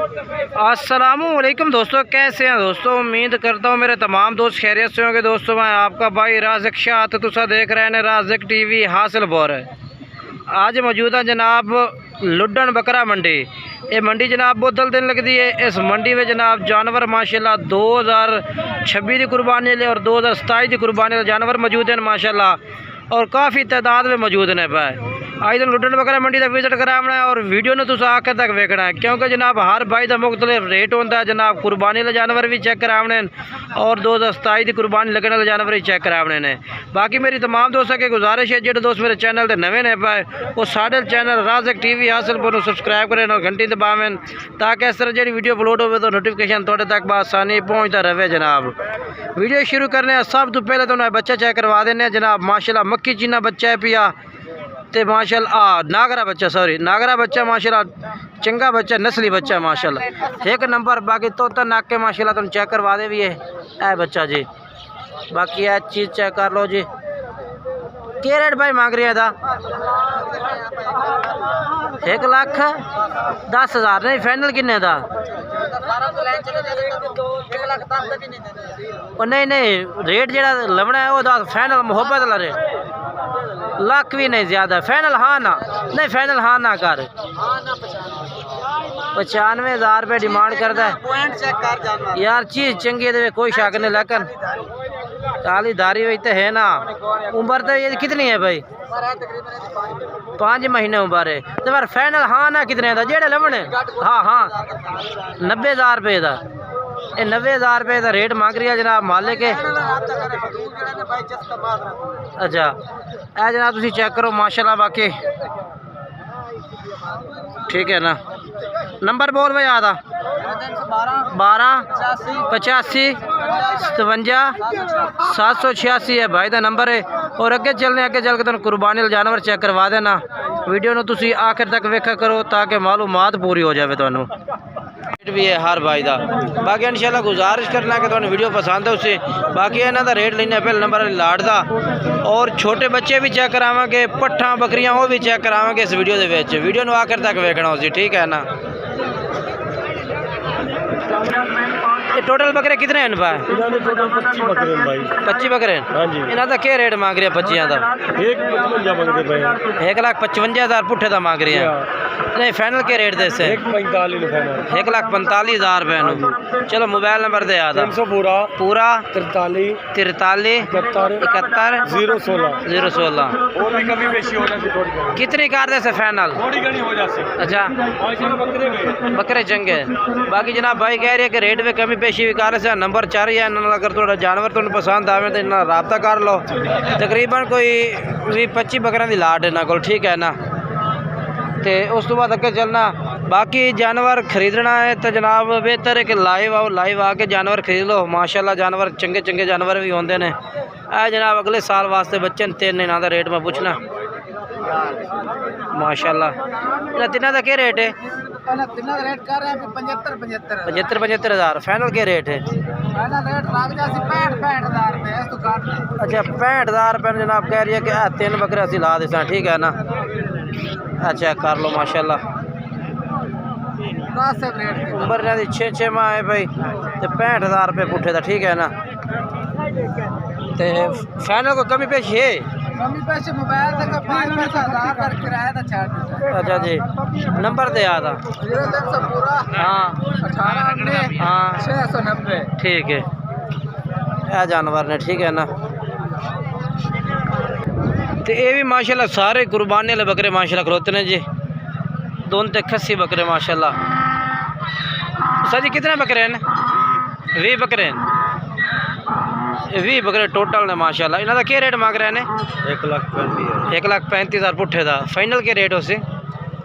अस्सलामुअलैकुम दोस्तों, कैसे हैं दोस्तों। उम्मीद करता हूँ मेरे तमाम दोस्त खैरियत से होंगे। दोस्तों मैं आपका भाई राज़िक शाह तो तुसा देख रहे हैं राज़िक टीवी हासिलपुर। आज मौजूद है जनाब लुड्डन बकरा मंडी। ये मंडी जनाब बहुत दिन लगती है। इस मंडी में जनाब जानवर माशाल्लाह 2026 की कुर्बानी और 2027 की कुर्बानी जानवर मौजूद हैं माशाल्लाह, और काफ़ी तादाद में मौजूद ने पाए। आज दिन लुड्डन बकरा मंडी का विजिट कराना है और वीडियो ने तुम आखिर तक वेखना है, क्योंकि जनाब हर भाई का मुख्तलिफ रेट होता है। जनाब कुर्बानी वाले जानवर भी चेक कराने और 2027 की कुर्बानी लगने वाले जानवर भी चेक कराने ने। बाकी मेरी तमाम दोस्तों की गुजारिश है, जो दोस्त मेरे चैनल से नवे ने पाए वो साढ़े चैनल राज़िक टीवी हासिलपुर सब्सक्राइब करें और घंटी दबावें, ताकि इस तरह जी वीडियो अपलोड हो तो नोटिफिकेशन थोड़े तक आसानी पहुँचता रहे। जनाब वीडियो शुरू करने सब तो पहले तो बच्चा चेक करवा देने। जनाब माशाल्लाह मक्की चीना बच्चा है पिया ते माशाल्लाह नागरा बच्चा, सॉरी नागरा बच्चा माशाल्लाह चंगा बच्चा, नस्ली बच्चा माशाल्लाह एक नंबर। बाकी तोता नाक के माशाल्लाह तुम चेक करवा दे भी है ए बच्चा जी। बाकी यह चीज़ चेक कर लो जी। क्या रेट भाई मांग रही है था? 1,10,000 नहीं, फाइनल किन्ने था? नहीं रेट जरा लवना है वो फाइनल मोहब्बत वाला रेट लाख भी नहीं ज़्यादा। फाइनल हाँ ना नहीं, फाइनल हाँ ना कर 95,000 रुपये डिमांड करता है यार। चीज़ चंगी है कोई शक नहीं, लेकिन काली दारी हुई तो है ना। उम्र तो ये कितनी है भाई? 5 महीने उम्र है तो फिर फाइनल हाँ ना कितने का जेड़े लवने? हाँ 90,000 रुपये का। ये 90,000 रुपये का रेट मांग रही है जनाब मालिक के। अच्छा ए जनाब तुम चेक करो माशाल्लाह। बाकी ठीक है ना। नंबर बोल भाई आधा 12 85 57 786 है भाई का नंबर है। और अगे चलने चल के तुम कुर्बानी जानवर चेक करवा देना। वीडियो में तुम आखिर तक वेखा करो ताकि मालूमात पूरी हो जाए। तुहानू भी है हर भाई का। बाकी इंशाल्लाह गुजारिश करना कि तुहानू वीडियो पसंद है उससे। बाकी इन्हों का रेट लेना पहले नंबर लाट का, और छोटे बच्चे भी चेक करावे, पट्ठा बकरियां वो भी चेक करावे इस वीडियो के। वीडियो में आखिर तक वेखना उसी, ठीक है ना। ये टोटल बकरे कितने हैं भाई? 25 बकरे इन्हों का क्या रेट मांग रही है? 25 का 1,55,000 पुट्ठे का मांग रही है। नहीं फाइनल के रेट दे? 1,45,000 रुपये। चलो मोबाइल नंबर दे याद पूरा 43 71 016। कितनी कार दे से फाइनल? अच्छा बकरे चंगे। बाकी जनाब भाई कह रहे हैं कि रेट में कमी पेशी भी कर से नंबर 4 है। अगर थोड़ा जानवर तुम पसंद आवे तो इन्ना रबता कर लो। तकरीबन कोई 20-25 बकरियां की लाट इन्हों को, ठीक है ना। तो उस तो बाद अगे चलना। बाकी जानवर खरीदना है तो जनाब बेहतर है कि लाइव आओ, लाइव आके जानवर खरीद लो। माशाल्लाह जानवर चंगे जानवर भी होंगे ने। जनाब अगले साल वास्ते बच्चे 3 इन्हों का रेट मैं पूछना माशाल्लाह। इन्हें तिना का क्या रेट है? 75,000 फाइनल के रेट है? अच्छा 65,000 रुपये जनाब कह रही है कि 3 बकरे असी ला देसा, ठीक है ना। अच्छा कर लो माशाल्लाह। उम्र 6 माह है भाई तो 65,000 रुपये पुट्ठे था, ठीक है ना। तो फाइनल को कमी पेश है? मोबाइल अच्छा जी नंबर दे आता। हाँ 690 ठीक है। यह जानवर ने, ठीक है ना। तो ये भी माशाल्लाह सारे कुर्बानी वाले बकरे माशाल्लाह खलोते ने जी। दोनों ते खस्सी बकरे माशाल्लाह। सर जी कितने बकरे हैं? 20 बकरे हैं। 20 बकरे टोटल ने माशाल्लाह। इन्हों का क्या रेट मांग रहे हैं? 1,35,000 पुट्ठे का। फाइनल के रेट उसे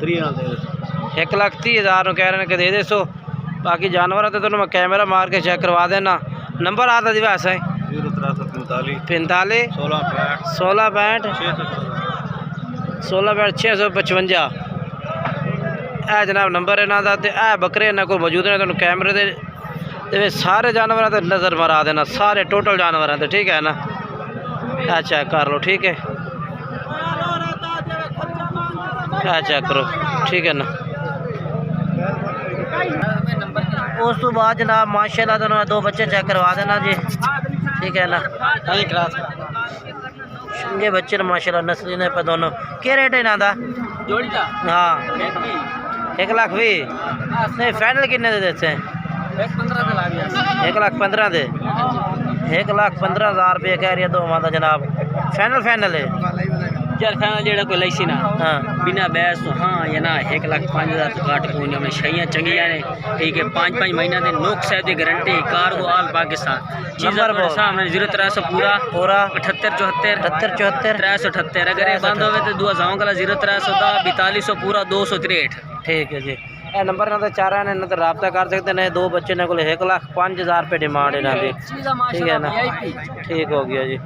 1,30,000 कह रहे हैं कि दे दे सो। बाकी जानवर तो मैं कैमरा मार के चेक करवा देना। नंबर आता जी वैसा है 45 16 655। ए जनाब नंबर इन्हों का। ए बकरे इन्हों को मौजूद ने, तुम कैमरे दे सारे जानवर से नज़र मरा देना, सारे टोटल जानवर से, ठीक है ना। चेक कर लो, ठीक है। चेक करो, ठीक है ना। उस तो बाद जनाब माशाल्लाह तुहानू दो बच्चे चेक करवा देना जी, ठीक है ना। ये बच्चे ने माशाल्लाह नस्ली ने पे दोनों। क्या रेट है इन्हां दा? हाँ 1,20,000 नहीं फाइनल किन्ने दे देते हैं? 1,15,000 दे। 1,15,000 रुपये कह रही है दो माता जनाब। फाइनल फाइनल है यार फाइनल जेड़ा कोई लैसी ना हाँ बिना बहस तो हाँ या ना 1,05,000 तो घट कोई नहीं। छइयां चंगियां ने ठीक है 5-5 महीना दे नोक साहब की गारंटी कार को आल पाकिस्तान चीज़ पर सामने 0300 पूरा 78 74 378 अगर ये बंद होवे तो दुआ जाऊं कला 0300 दा 4200 पूरा 263 ठीक है जी। ਇਹ ਨੰਬਰ ਨਾਲ ਤਾਂ ਚਾਰਾਂ ਨੇ ਇਹਨਾਂ ਤੇ ਰਾਬਤਾ ਕਰ ਸਕਦੇ ਨੇ। ਦੋ ਬੱਚੇ ਨੇ ਕੋਲ 1,05,000 रुपये डिमांड ਇਹਨਾਂ ਦੀ, ठीक है ना। ठीक हो गया जी।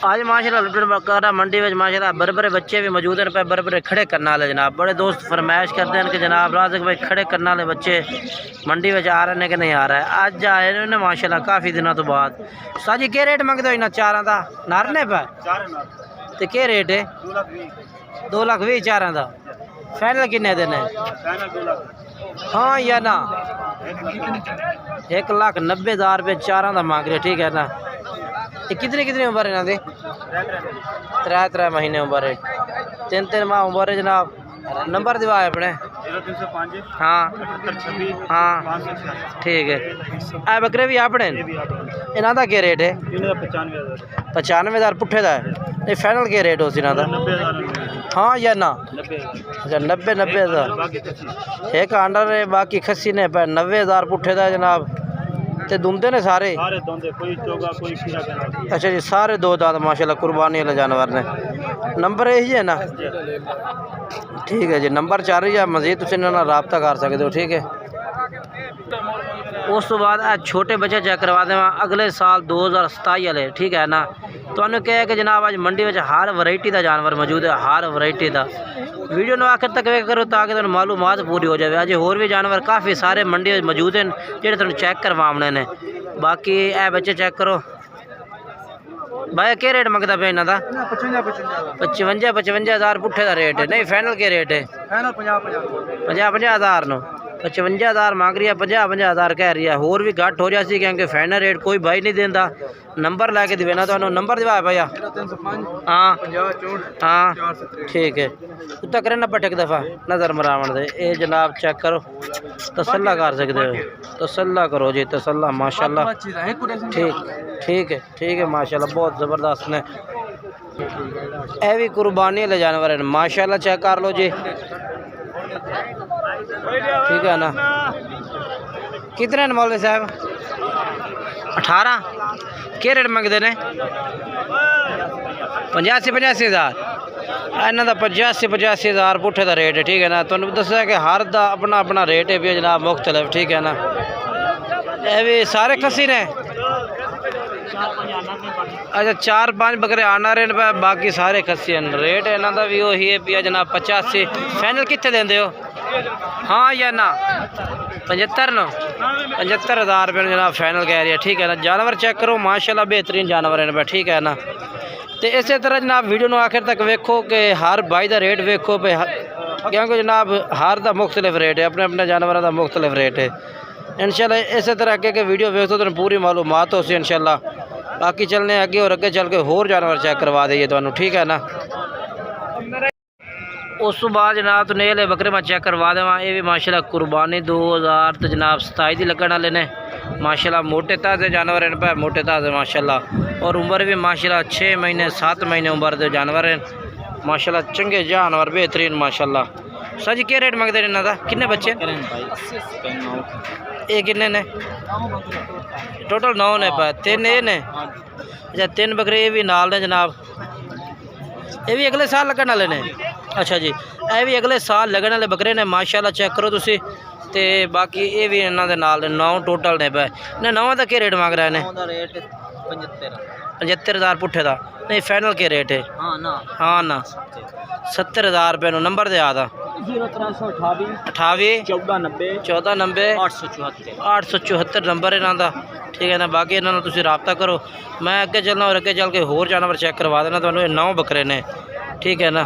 आज माशाल्लाह लुटन बकारा मंडी में माशाल्लाह बड़े बड़े बच्चे भी मौजूद हैं पे बड़े बड़े खड़े करने वाले जनाब। बड़े दोस्त फरमाइश करते हैं कि जनाब राज़िक भाई खड़े करने वाले बच्चे मंडी में आ रहे हैं कि नहीं आ रहा है। अज आए ने माशाल्लाह काफ़ी दिनों तो बाद। साजी क्या रेट मंगते हो इन्होंने चारों का? नर ने पे तो क्या रेट है? 2,20,000 चारों का। फाइनल किन्ने दिन है? हाँ या ना 1,90,000 रुपये चारों का मांग रहे, ठीक है ना। ये कितनी उम्र है इन्हों की? 3 महीने उम्र है, 3 माह उम्र है जनाब। नंबर दिवा अपने? 0305 हाँ 7826 हाँ 586 ठीक है। ए बकरे भी अपने इन्हों का क्या रेट है? 95,000 पुट्ठे का है। ये फाइनल क्या रेट हो इन्हों का? हाँ या ना? अच्छा 90,000 एक आंडर है बाकी खस्सी ने 90,000 पुट्ठे का जनाब। ते दुंदे ने सारे? कोई चोगा कोई खीरा का। अच्छा जी सारे दो दांत माशाल्लाह कुर्बानी वाले जानवर ने। नंबर यही है ना? ठीक है जी। नंबर 4 ही है मजीद तुम इन्होंने रबता कर सकते हो, ठीक है। उस तो बाद छोटे बच्चे चेक करवा दें अगले साल 2027 वाले, ठीक है ना। तो क्या है कि जनाब आज मंडी में हर वैरायटी का जानवर मौजूद है, हर वैरायटी का। वीडियो ने आखिर तक वेख करो ताकि तुम मालूमात पूरी हो जाए। अजय होर भी जानवर काफ़ी सारे मंडी में मौजूद हैं जो तुम चेक करवाने ने। बाकी ए बच्चे चेक करो भाई क्या रेट मंगता पे इन्हों का? 55,000 पुट्ठे का रेट है। नहीं फाइनल क्या रेट है? 50,000 नो 55,000 मांग रही है, 50,000 कह रही है। होर भी घट हो रहा सी क्योंकि फाइनल रेट कोई भाई नहीं देता। नंबर लैके देना तो नंबर दिवाया भैया? हाँ हाँ ठीक है। उत्ता करें 90 एक दफ़ा नज़र मरावन दे। ये जनाब चेक करो तसल्ला कर सकते हो, तसल्ला करो जी तसल्ला माशाल्लाह। ठीक है माशाल्लाह बहुत ज़बरदस्त ने। ये भी कुर्बानी वाले जानवर हैं माशाल्लाह चेक कर लो जी, ठीक है ना। कितने ने मौलवी साहब? 18 क्या रेट मंगते ने? 85,000 इन्हों का 85,000 पुट्ठे का रेट है, ठीक है ना। तुहानू दस्या कि हर का अपना अपना रेट है भी जनाब मुख्तलिफ, ठीक है ना। ये भी सारे खस्सी ने? अच्छा 4-5 बकरे आना रहे पे बाकी सारे खस्सी हैं। रेट इन्हों का भी वही है पिया जनाब 85। फाइनल कितने देंगे हो? हाँ या ना 75,000 रुपये जनाब फाइनल कह रही है, ठीक है ना। जानवर चेक करो माशाल्लाह बेहतरीन जानवर हैं, ठीक है ना। तो इस तरह जनाब वीडियो में आखिर तक वेखो कि हर भाई का रेट वेखो पे क्योंकि जनाब हर का मुख्तलिफ रेट है, अपने अपने जानवरों का मुख्तलिफ रेट है। इंशाल्लाह इस तरह अगे के वीडियो वेखो तो पूरी मालूमात हो सी इंशाल्लाह। बाकी चलने अगे और अगे चल के होर जानवर चेक करवा देइए तुहानू, ठीक है ना। उस तो बाद जनाब तो नेले बकरे मैं चेक करवा देव। ये भी माशाल्लाह कुर्बानी 2000 तो जनाब 27 की लगन वाले ने माशाल्लाह। मोटे ताज़े जानवर हैं पे मोटे ताज़े माशाल्लाह। और उम्र भी माशाल्लाह 6 महीने 7 महीने उम्र के जानवर हैं माशाल्लाह। चंगे जानवर बेहतरीन माशाल्लाह। सर जी क्या रेट मंगते हैं इन्हों का? किन्ने बच्चे? ये किन्ने ने? टोटल 9 ने पे 3 ये ने। अच्छा 3 बकरे ये भी नाल ने जनाब। ये भी अगले साल लगन वाले ने? अच्छा जी ये भी अगले साल लगन वाले बकरे ने माशाल्लाह चेक करो तुसी। ते बाकी ये भी इन्हों के नाल 9 टोटल ने पे। ने 9 का क्या रेट मांग रहे हैं? 75,000 पुट्ठे का। नहीं फाइनल क्या रेट है? हाँ ना 70,000 रुपये। नंबर दे आता 28 1490 874 नंबर इन्हों का, ठीक है ना। बाकी इन्होंने तुम रबता करो। मैं अगे चलना और अगे चल के होर जानवर चेक करवा देना। तो 9 बकरे ने ठीक है ना।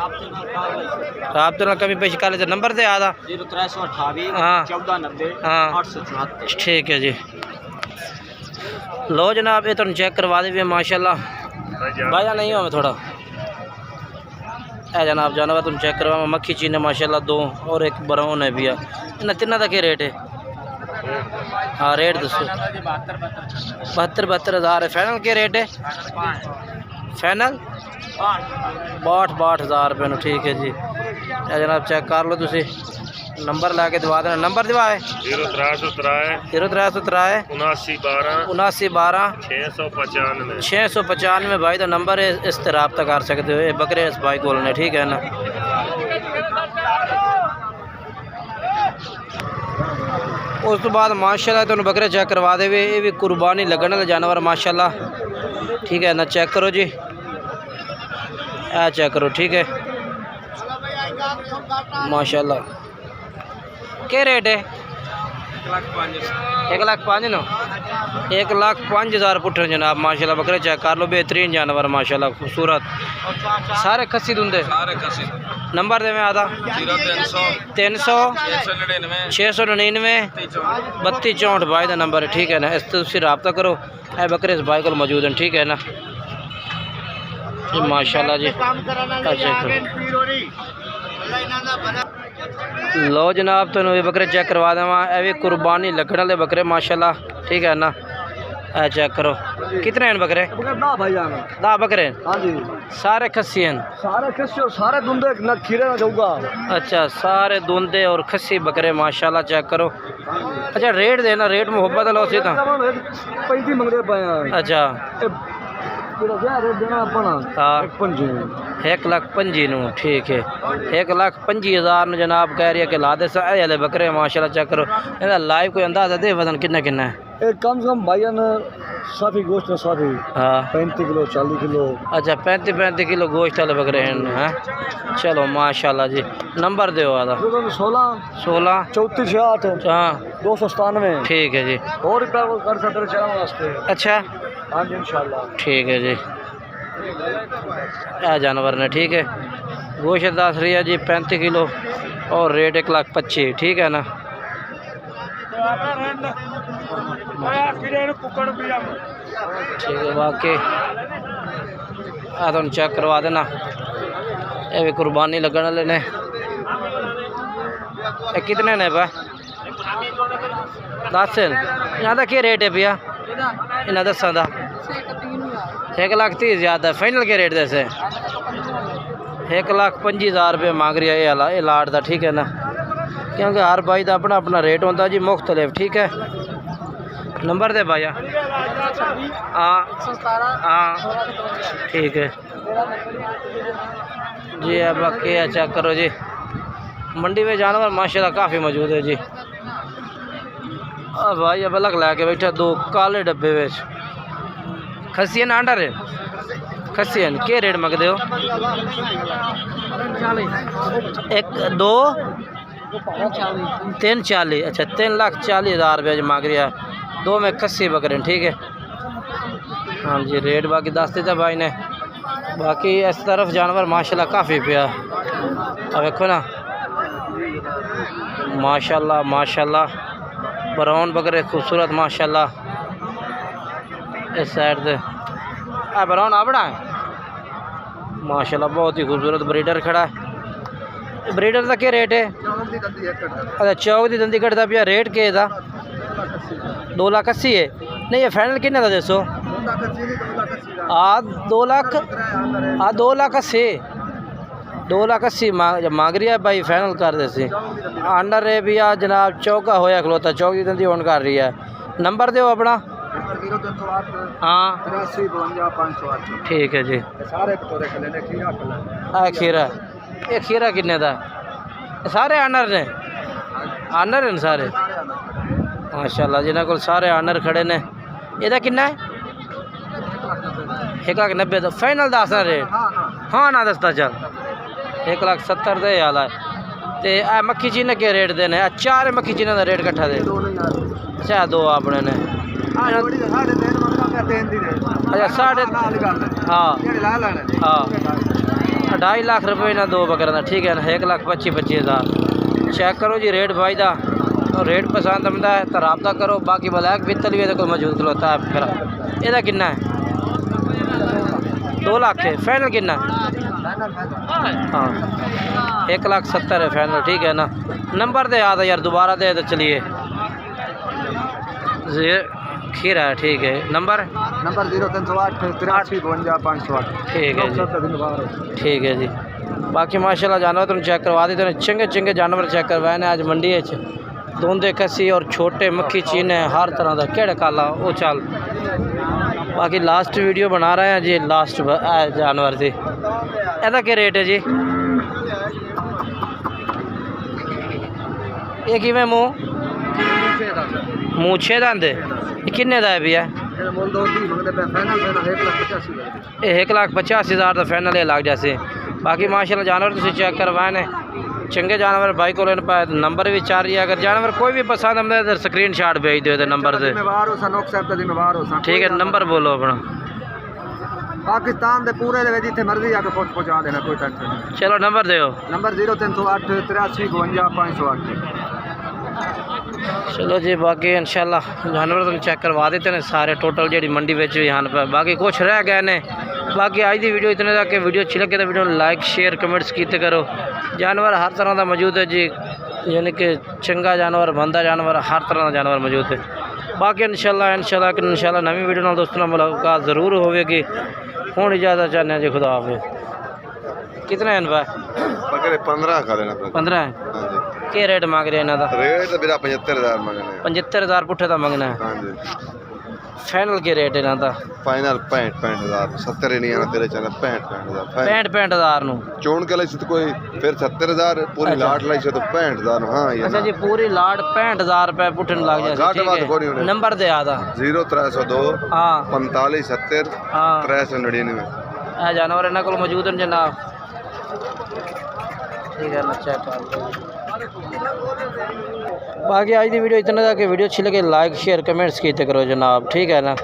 आप तो कभी पेश कर लेते नंबर से आधा 0328 हाँ 1490 हाँ 874। ठीक है जी। लो जनाब ये तुम चेक करवा दे माशाल्लाह भाया नहीं हो थोड़ा है जनाब जानवर तुम चेक करवा मक्खी चीन है माशाल्लाह दो और एक ब्राउन है भैया इन तिना का क्या रेट है? हाँ रेट दसो 72 हज़ार है। फाइनल क्या रेट है? फाइनल 62 रुपये नु ठीक है जी। ये जनाब चेक कर लो तुसी नंबर ला के दवा देना। नंबर दवा है 0393 7912 695 भाई तो नंबर है इस तरह रब्ता कर सकते हो। ये बकरे इस भाई को ठीक है ना। उस तो बाद माशाल्लाह तुम बकरे चेक करवा दे ये भी कुर्बानी लगने वाले जानवर माशाल्लाह ठीक है ना। चेक करो जी चेक करो ठीक है माशाल्लाह। क्या रेट है? 1,05,000 नो 1,05,000 पुट्ठे जनाब माशाल्लाह बकरे चेक कर लो बेहतरीन जानवर माशाल्लाह खूबसूरत सारे खस्सी दुंदे। नंबर दे में आधा 300 699 32 64 भाई का नंबर है ठीक है ना। इस तुम रब्ता करो ए बकरे इस भाई को मौजूद हैं ठीक है ना माशाल्लाह जी। लो जनाब तुम ये बकरे चेक करवा देवा ये भी कुर्बानी लगने वाले बकरे माशाल्लाह ठीक है ना। ए चेक करो कितने हैं बकरे? 10 बकरे हाँ जी सारे खस्सी हैं सारे खस्सी और सारे दुंदे न खीरे ना जाऊगा। अच्छा सारे दुंदे और खस्सी बकरे माशाल्लाह चेक करो। अच्छा रेट देना रेट मोहब्बत लो सी 35 मंगते पे अच्छा रेट देना अपना हाँ 1,05,000 नु ठीक है 1,05,000 नु जनाब कह रही है कि ला दे सारे बकरे माशाल्लाह चेक करो। ਇਹਦਾ लाइव कोई अंदाजा दे वजन कितना कितना है? कम से कम भाई साफी गोश्त है साफी हाँ 35 किलो 40 किलो। अच्छा 35 किलो गोश्त वाले बकरे हैं हैं चलो माशाल्लाह जी। नंबर दो आधा 16 34 68 हाँ 297 ठीक है जी। और रुपया कर सकते चैनल वास्ते। अच्छा हाँ जी इंशाल्लाह ठीक है जी। यह जानवर ने ठीक है गोश्त दस रही है जी 35 किलो और रेट 1,25,000 ठीक है ना। ठीक है बाकी तुम चेक करवा देना ये भी कुर्बानी लगने वाले ने। कितने ने भा 10 यहाँ का क्या रेट है भैया इन्हें दसा का? 1,30,000 ज़्यादा फाइनल के रेट जैसे 1,25,000 रुपये मांग रही है ये लाट का ठीक है ना। क्योंकि हर भाई का अपना अपना रेट होता जी मुख्तलिफ ठीक है। नंबर दे भाई हाँ हाँ ठीक है जी। अब बाकी चेक करो जी मंडी में जानवर माशाल्लाह काफ़ी मौजूद है जी। भाई अब अलग लैके बैठा 2 काले डब्बे में खस्सियन आंडर है खस्सियन क्या रेट मंगते हो? 1 2 3 40 अच्छा 3,40,000 रुपये मांग रही है। 2 में खस्सी बकरे ठीक है हाँ जी। रेट बाकी दस दिता भाई ने। बाकी इस तरफ जानवर माशाल्लाह काफ़ी पिया अब देखो ना माशाल्लाह माशाल्लाह ब्राउन बकरे खूबसूरत माशाल्लाह। इस साइड से ब्राउन आपड़ा है माशाल्लाह बहुत ही खूबसूरत ब्रीडर खड़ा है। ब्रीडर का क्या रेट है? अच्छा चौक की दंदी कटता पिया रेट के 2,80,000 है नहीं ये फाइनल किन्ने का दसो? 2,80,000 मांग रही है भाई फाइनल कर दे सी। अंडर है भी आ जनाब चौका होया खलोता चौक की दंदी ऑन कर रही है। नंबर दो अपना हाँ ठीक है जी। खीरा ये खीरा किन्ने का? सारे आनर ने आनर हैं सारे माशाल्लाह जिन्होंने को सारे आनर खड़े ने। ਇਹਦਾ किन्ना है? 1,90,000 ਦਾ फाइनल दस रेट हाँ ना दसदा चल 1,70,000 ਦੇ ਹਾਲ ਹੈ। ਤੇ ਇਹ ਮੱਖੀ ਚੀਨੇ के रेट ਦੇ ਨੇ? ਚਾਰ ਮੱਖੀ ਚੀਨੇ ਦਾ ਰੇਟ ਇਕੱਠਾ ਦੇ ਅੱਛਾ 2 ਆਪਣੇ ਨੇ अच्छा 3.5 हाँ हाँ 2.5 लाख रुपये ना दो बकरा का, ठीक है ना। 1,25,25,000 चेक करो जी रेट भाई का। और रेट पसंद आंदा है तो रबता करो। बाकी ब्लैक पित्तल भी कोई मौजूद खलोता है फिर ਇਹਦਾ किन्ना है? 2 लाख है। फाइनल किन्ना? हाँ 1,70,000 है फाइनल, ठीक है ना। नंबर दे याद है यार, दोबारा दे तो चलिए। खीरा है, ठीक है। नंबर 0308 83 52 508। ठीक है जी, ठीक है जी। बाकी माशाल्लाह जानवर तुम चेक करवा दी, चंगे चंगे जानवर चेक करवाए ने आज मंडी दोंदे कसी और छोटे मक्खी चीने हर तरह का केड़े काला वो चल। बाकी लास्ट वीडियो बना रहे हैं जी, लास्ट जानवर जी। ਇਹਦਾ ਕੀ रेट है जी? ये किमें मूँह 6 दंद किन्ने का है भैया? ये 1,85,000 का फाइनल लग जासे। बाकी माशाल्लाह जानवर तुम चेक करवाए ने चंगे जानवर भाई को लेने पाए। नंबर भी चार ही, अगर जानवर कोई भी पसंद आंदा है स्क्रीन शॉट भेज दो नंबर से, ठीक है। नंबर बोलो अपना। पाकिस्तान दे पूरे दे जिथे मर्जी आके पहुंचा देना, कोई टेंशन नहीं। चलो नंबर दो। नंबर 0308 83 52 508। चलो जी बाकी इंशाल्लाह जानवर तुम चेक करवा देते हैं सारे टोटल जी मंडी में भी यहाँ पर। बाकी कुछ रह गए ने। बाकी आज की वीडियो इतने तक। वीडियो अच्छी लगे तो वीडियो लाइक शेयर कमेंट्स कीते करो। जानवर हर तरह का मौजूद है जी, यानी कि चंगा जानवर बंदा जानवर हर तरह का जानवर मौजूद है। बाकी इंशाल्लाह नवी वीडियो नाल दोस्तों मुलाकात जरूर होगी। हूँ इजाज़त चाहते जी, खुदा हाफिज़। कितना है भाई? 15 का लेना 15 है। क्या रेट मांग रहे हैं इन्हों का? रेट तो मेरा 75,000 मंगने। 75,000 पुट्ठे का मंगना है। हाँ जी। फाइनल के रेट इन्हों का? फाइनल 65,000। 70 नहीं आना तेरे चैनल 65,000। 65,000 नु चोन के लिए तो कोई फिर 70,000 पूरी लाट लाई से तो 65,000। हाँ ये अच्छा जी पूरी लाट 65,000 रुपए पुट्ठन लग जाए। नंबर दे आदा 0302 हाँ 45 70 हाँ 399। जानवर इन्होंने को मौजूद हैं जनाब, ठीक है ना। चेक कर बाकी आज की वीडियो इतना था कि वीडियो अच्छी लगे लाइक शेयर कमेंट्स कीते करो जनाब, ठीक है ना।